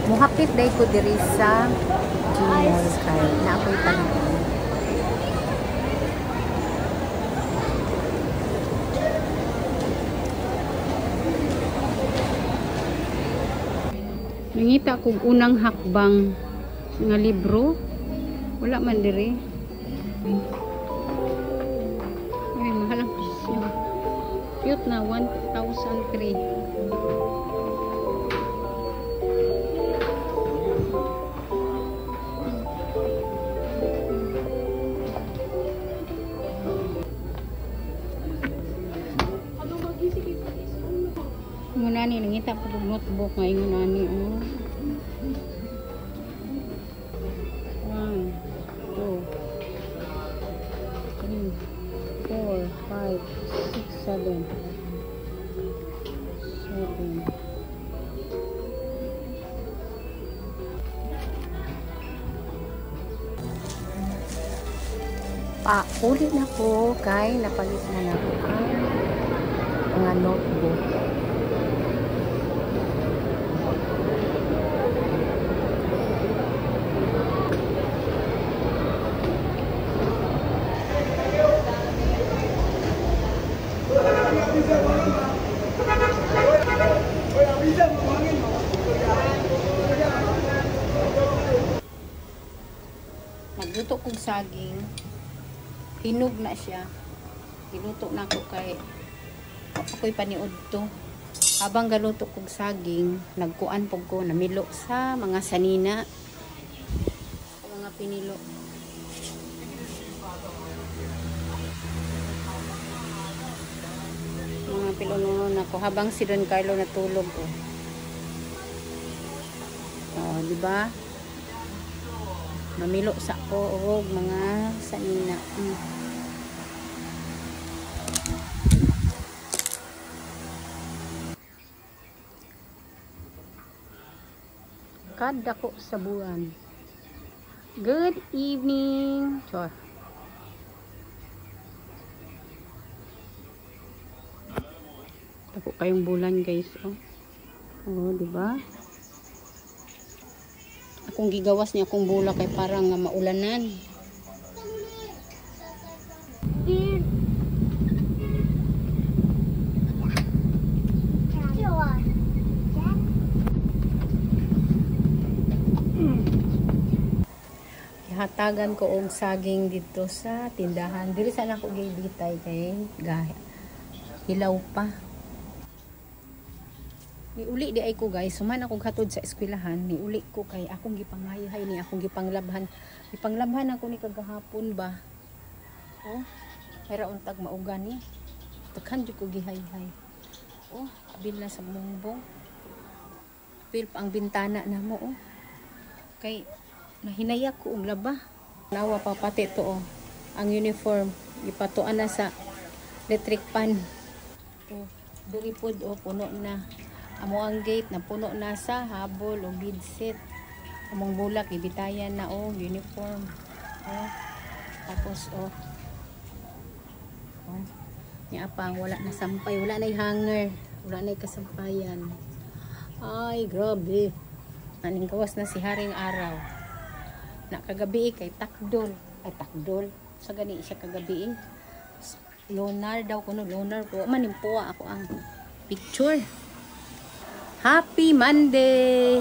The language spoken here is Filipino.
Muhapit day ko diri sa Gmall kay na ako'y panahon. Nangita kog unang hakbang nga libro. Wala man diri. Ay, mahal ang presyo. Cute na 1,003. Ngunani nangita ko og notebook nga ngunani oh. 1 2 3 4 5 6 7 7 ulit na ko kay napalit na ako ang mga notebook. Nagluto kong saging. Hinog na siya. Giluto na ako kay ako'y paniud to. Habang galuto kong saging, nagkuan po ko, namilo sa mga sanina. Mga pinilo. Mga pilunon ako. Habang si Don Carlo natulog. Oh, diba? Mamilo sa ko og mga sanina. Kada ko sa buwan. Good evening. Chor. Tako kayong bulan guys, oh. Oh, di ba? Akong gigawas niya akong bula kay parang nga maulanan. Hatagan ko og saging dito sa tindahan. Dili sana ko gibitay kay hilaw pa. Niuli di ay ko guys, suman akong hatod sa eskwelahan, niuli ko kay akong gipangayhay ni akong gipanglabhan. Gipanglabhan ako ni kagahapon ba. Oh, para untag maugan ni. Takhan jud ko gihayhay. Oh, abil na sa mumbong. Pil pa ang bintana namo oh. Kay nahinayak ko og laba. Nawa pa pati to oh. Ang uniform ipatuan na sa electric pan. Oh, diri pod oh puno na. Amo ang gate na puno na sa habol o beadset. Among bulak ibitayan na oh uniform. Oh. Tapos oh. Oh. Nya pang wala na sampay, wala na hanger, wala na kasampayan. Ay grabe. Naning gawas na si haring araw. Na kagabi kay takdol. Ay takdol. Sa gani siya kagabi. Lunar daw kuno lunar ko. Manimpuwa ako ang picture. Happy Monday!